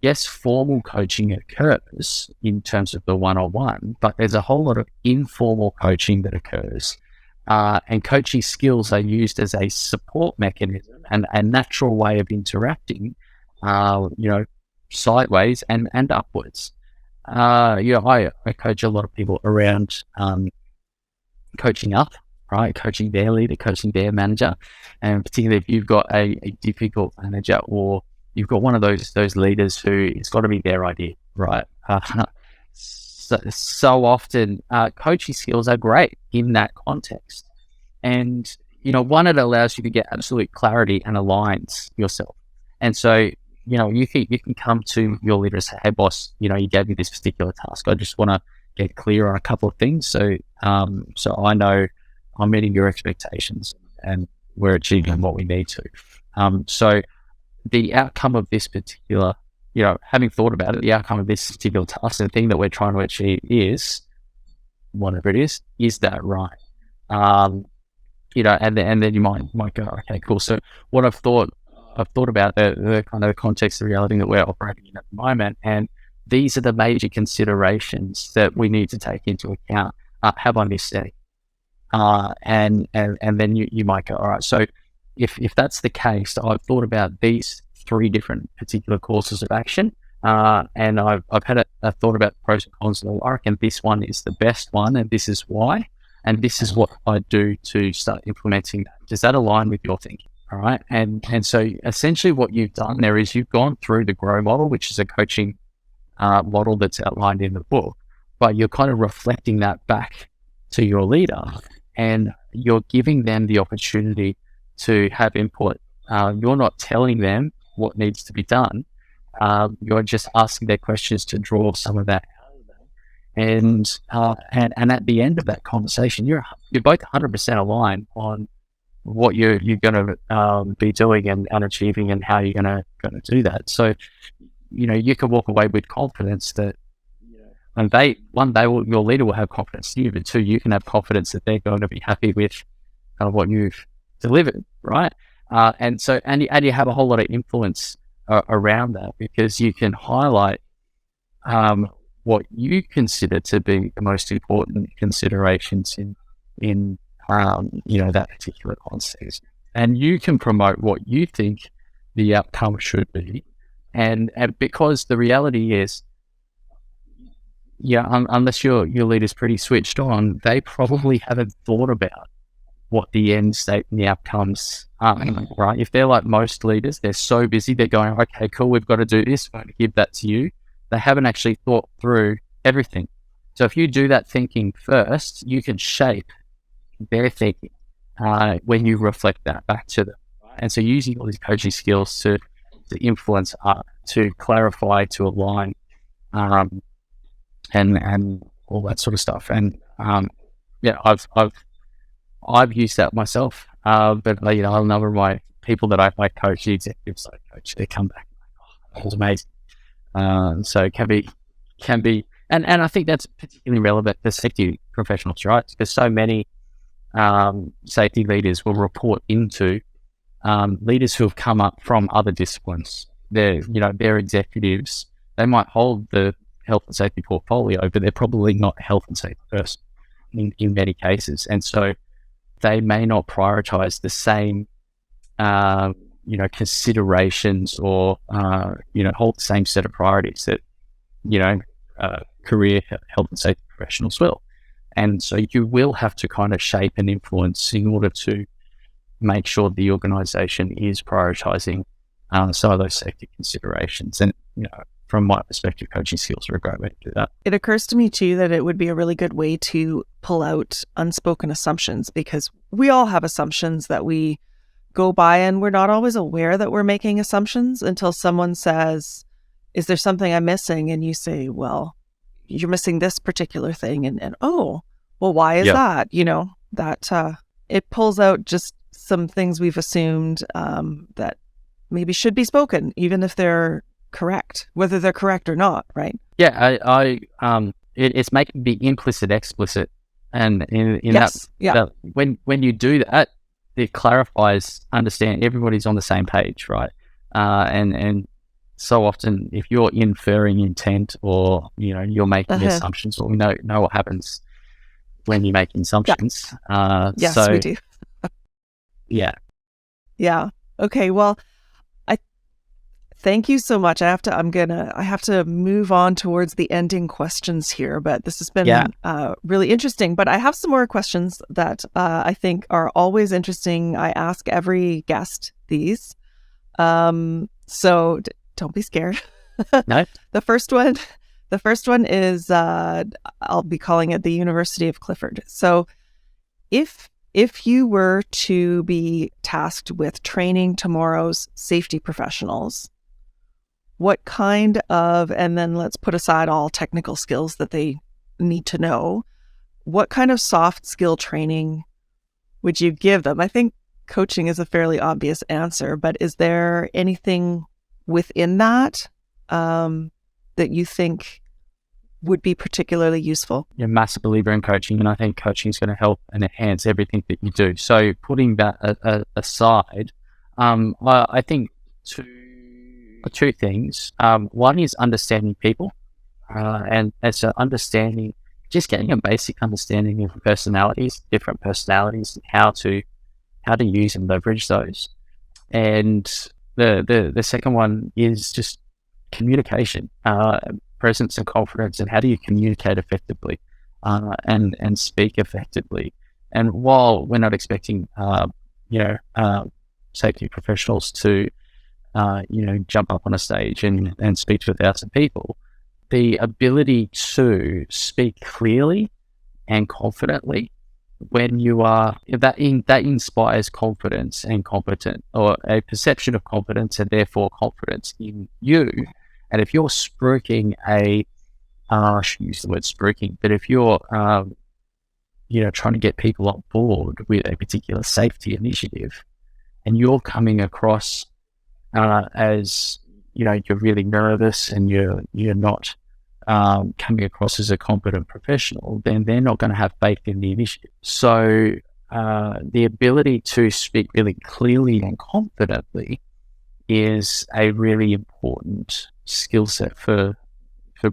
[SPEAKER 2] yes, formal coaching occurs in terms of the one-on-one, but there's a whole lot of informal coaching that occurs. And coaching skills are used as a support mechanism and a natural way of interacting, sideways and upwards. I coach a lot of people around coaching up, right? Coaching their leader, coaching their manager, and particularly if you've got a difficult manager, or you've got one of those leaders who it's got to be their idea, right? So often, coaching skills are great in that context, and one, it allows you to get absolute clarity and aligns yourself, and so. You can come to your leader and say, "Hey, boss, you gave me this particular task. I just want to get clear on a couple of things. So I know I'm meeting your expectations and we're achieving what we need to. So the outcome of this particular, having thought about it, the outcome of this particular task, the thing that we're trying to achieve is whatever it is that right? And then you might go, okay, cool. So what I've thought about the kind of context of reality that we're operating in at the moment, and these are the major considerations that we need to take into account. Have I missed any? And then you might go, all right. So if that's the case, I've thought about these 3 different particular courses of action, and I've had a thought about the pros and cons, and I reckon this one is the best one, and this is why, and this is what I do to start implementing that. Does that align with your thinking? All right. And so essentially what you've done there is you've gone through the GROW model, which is a coaching model that's outlined in the book, but you're kind of reflecting that back to your leader, and you're giving them the opportunity to have input. You're not telling them what needs to be done. You're just asking their questions to draw some of that out of them. And at the end of that conversation, you're both 100% aligned on what you're going to be doing and achieving, and how you're going to do that. So, you can walk away with confidence that, and your leader will have confidence in you, but 2, you can have confidence that they're going to be happy with kind of what you've delivered, right? And you have a whole lot of influence around that, because you can highlight what you consider to be the most important considerations in that particular context, and you can promote what you think the outcome should be, and because the reality is, unless your leader's pretty switched on, they probably haven't thought about what the end state and the outcomes are, right? If they're like most leaders, they're so busy, they're going, okay, cool, we've got to do this, we're going to give that to you. They haven't actually thought through everything. So if you do that thinking first, you can shape their thinking when you reflect that back to them. And so using all these coaching skills to influence, to clarify, to align, and all that sort of stuff. And I've used that myself. But a number of my people that I coach, the executives I coach, they come back, oh, that was amazing. So it can be, and I think that's particularly relevant for safety professionals, right? Because so many safety leaders will report into leaders who have come up from other disciplines. They're executives. They might hold the health and safety portfolio, but they're probably not a health and safety person in many cases. And so they may not prioritize the same, considerations, or, hold the same set of priorities that, career health and safety professionals will. And so you will have to kind of shape and influence in order to make sure the organization is prioritizing some of those safety considerations. And, from my perspective, coaching skills are a great way to do that.
[SPEAKER 1] It occurs to me too that it would be a really good way to pull out unspoken assumptions, because we all have assumptions that we go by, and we're not always aware that we're making assumptions until someone says, is there something I'm missing? And you say, well, you're missing this particular thing. And oh, well, why is that? That it pulls out just some things we've assumed that maybe should be spoken, even if they're correct, whether they're correct or not, right?
[SPEAKER 2] Yeah, it's making the implicit explicit, and in
[SPEAKER 1] yes,
[SPEAKER 2] that when you do that, it clarifies, understand everybody's on the same page, right? And so often, if you're inferring intent, or you're making assumptions, or we know what happens when you're making assumptions.
[SPEAKER 1] Yes, we do.
[SPEAKER 2] Yeah.
[SPEAKER 1] Okay. Well, Thank you so much. I have to move on towards the ending questions here, but this has been really interesting. But I have some more questions that I think are always interesting. I ask every guest these. So don't be scared.
[SPEAKER 2] No.
[SPEAKER 1] The first one is I'll be calling it the University of Clifford. So if you were to be tasked with training tomorrow's safety professionals, what kind of, and then let's put aside all technical skills that they need to know, what kind of soft skill training would you give them? I think coaching is a fairly obvious answer, but is there anything within that that you think would be particularly useful?
[SPEAKER 2] You're a massive believer in coaching, and I think coaching is going to help and enhance everything that you do. So putting that aside, I think two things. One is understanding people, and so understanding, just getting a basic understanding of different personalities, and how to use and leverage those. And the second one is just communication, presence and confidence, and how do you communicate effectively, and speak effectively. And while we're not expecting, safety professionals to, jump up on a stage and speak to 1,000 people, the ability to speak clearly and confidently, when you are, that inspires confidence and competent, or a perception of competence, and therefore confidence in you. And if you're spruiking I shouldn't use the word spruiking, but if you're, trying to get people on board with a particular safety initiative, and you're coming across as, you're really nervous, and you're not coming across as a competent professional, then they're not going to have faith in the initiative. So the ability to speak really clearly and confidently is a really important skill set for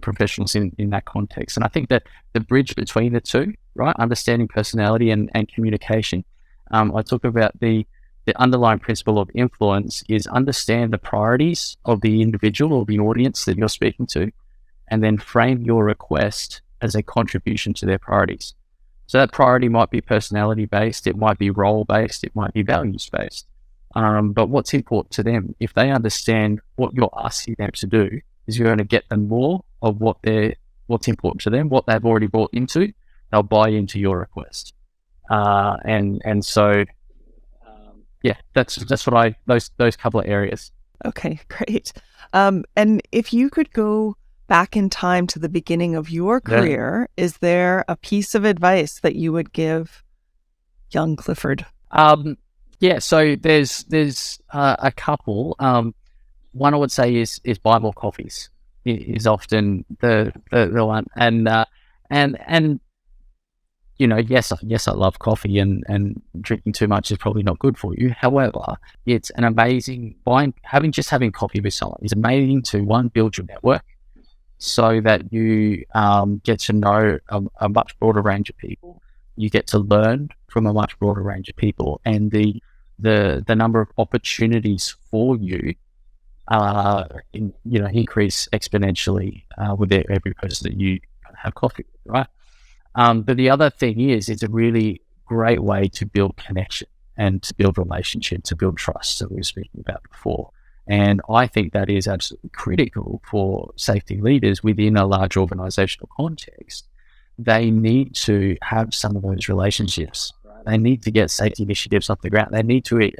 [SPEAKER 2] professionals in that context. And I think that the bridge between the two, right, understanding personality and communication, I talk about the underlying principle of influence is understand the priorities of the individual or the audience that you're speaking to, and then frame your request as a contribution to their priorities. So that priority might be personality based, it might be role based, it might be values based. But what's important to them, if they understand what you're asking them to do, is you're going to get them more of what's important to them, what they've already bought into. They'll buy into your request. So that's what those couple of areas.
[SPEAKER 1] Okay, great. And if you could go back in time to the beginning of your career, is there a piece of advice that you would give young Clifford?
[SPEAKER 2] So there's a couple. One I would say is buy more coffees is often the one, and yes, I love coffee, and drinking too much is probably not good for you. However, it's an amazing having coffee with someone is amazing to, one, build your network, so that you get to know a much broader range of people. You get to learn from a much broader range of people, and the number of opportunities for you increase exponentially with every person that you have coffee with, right? But the other thing is, it's a really great way to build connection and to build relationship, to build trust that we were speaking about before. And I think that is absolutely critical for safety leaders within a large organizational context. They need to have some of those relationships. Right? They need to get safety initiatives off the ground. They need to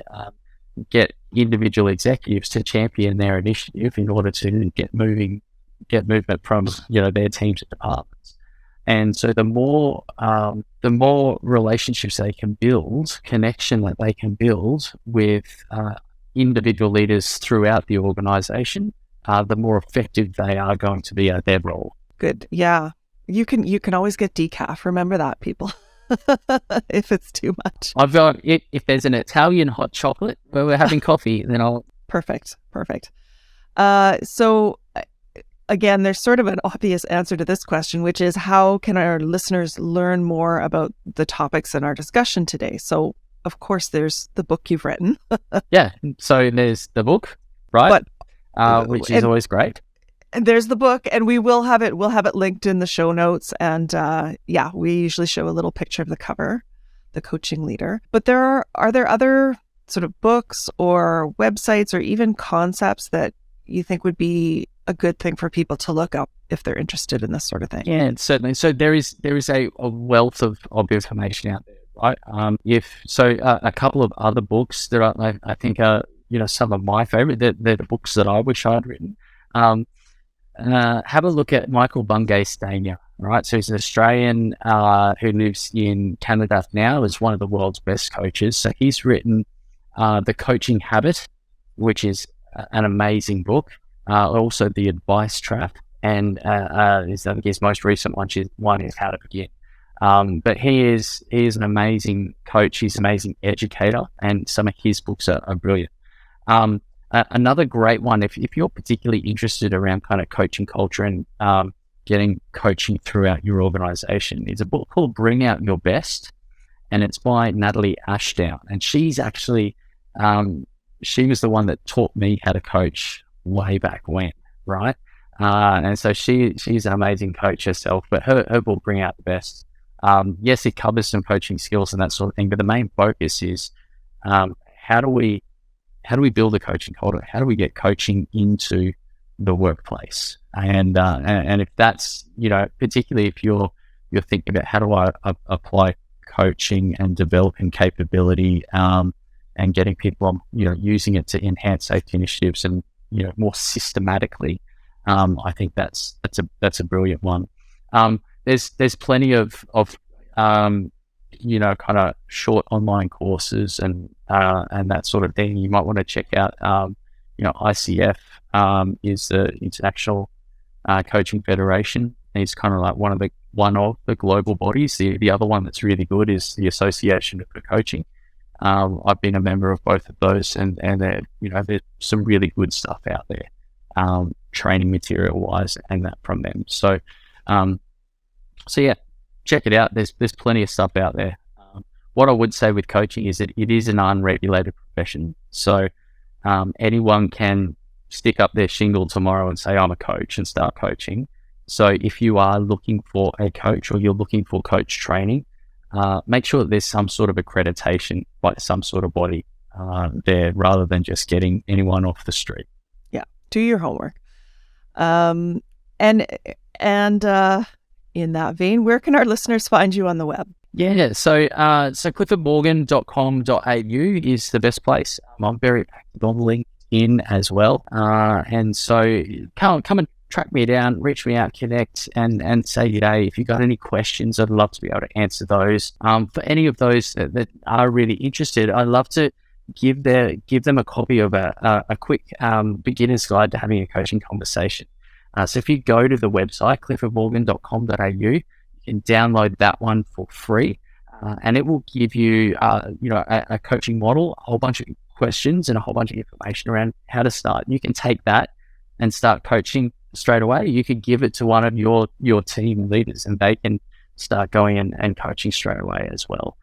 [SPEAKER 2] get individual executives to champion their initiative in order to get movement from their teams and departments. And so the more relationships they can build, connection that they can build with individual leaders throughout the organization, the more effective they are going to be at their role.
[SPEAKER 1] Good. Yeah. You can always get decaf. Remember that, people. If it's too much.
[SPEAKER 2] I've got, if there's an Italian hot chocolate where we're having coffee, then I'll...
[SPEAKER 1] Perfect. So again, there's sort of an obvious answer to this question, which is, how can our listeners learn more about the topics in our discussion today? So of course there's the book you've written.
[SPEAKER 2] Yeah. So there's the book, right?
[SPEAKER 1] But
[SPEAKER 2] which is always great.
[SPEAKER 1] And there's the book, and we'll have it linked in the show notes. And we usually show a little picture of the cover, the coaching leader. But are there other sort of books or websites or even concepts that you think would be a good thing for people to look up if they're interested in this sort of thing?
[SPEAKER 2] Yeah, certainly. So there is a wealth of information out there, right? A couple of other books that I think are some of my favorite. They're the books that I wish I'd written. Have a look at Michael Bungay Stania, right? So he's an Australian who lives in Canada now, is one of the world's best coaches. So he's written The Coaching Habit, which is an amazing book. Also The Advice Trap, and I think his most recent one is How to Begin. But he is an amazing coach. He's an amazing educator, and some of his books are brilliant. Another great one, if you're particularly interested around kind of coaching culture and getting coaching throughout your organization, is a book called Bring Out Your Best, and it's by Natalie Ashdown. And she's actually, she was the one that taught me how to coach way back when, right? And so she's an amazing coach herself, but her book, Bring Out the Best, yes, it covers some coaching skills and that sort of thing, but the main focus is how do we build a coaching culture? How do we get coaching into the workplace? And if that's, particularly if you're thinking about how do I apply coaching and developing capability, and getting people, using it to enhance safety initiatives and, more systematically, I think that's a brilliant one. There's plenty of kind of short online courses and that sort of thing. You might want to check out, ICF is the International Coaching Federation. It's kind of like one of the global bodies. The other one that's really good is the Association for Coaching. I've been a member of both of those, and there's some really good stuff out there, training material wise, and that from them. So yeah, check it out. There's plenty of stuff out there. What I would say with coaching is that it is an unregulated profession. So anyone can stick up their shingle tomorrow and say, I'm a coach, and start coaching. So if you are looking for a coach, or you're looking for coach training, make sure that there's some sort of accreditation by some sort of body there, rather than just getting anyone off the street.
[SPEAKER 1] Yeah, do your homework. And in that vein, where can our listeners find you on the web?
[SPEAKER 2] Yeah, so cliffordmorgan.com.au is the best place. I'm very active on LinkedIn as well. And so come and track me down, reach me out, connect, and say today, if you've got any questions, I'd love to be able to answer those. For any of those that are really interested, I'd love to give them a copy of a quick beginner's guide to having a coaching conversation. So if you go to the website, cliffordmorgan.com.au, you can download that one for free, and it will give you, a coaching model, a whole bunch of questions, and a whole bunch of information around how to start. You can take that and start coaching straight away. You could give it to one of your team leaders, and they can start going and coaching straight away as well.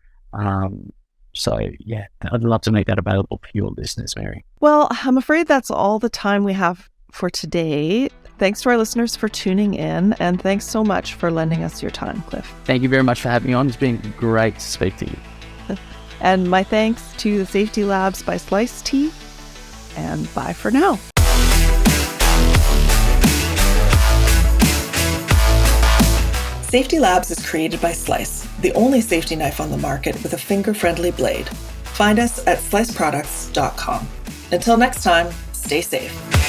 [SPEAKER 2] So yeah, I'd love to make that available for your listeners, Mary.
[SPEAKER 1] Well, I'm afraid that's all the time we have for today. Thanks to our listeners for tuning in, and thanks so much for lending us your time, Cliff.
[SPEAKER 2] Thank you very much for having me on. It's been great to speak to you.
[SPEAKER 1] And my thanks to the Safety Labs by Slice Tea, and bye for now. Safety Labs is created by Slice, the only safety knife on the market with a finger-friendly blade. Find us at sliceproducts.com. Until next time, stay safe.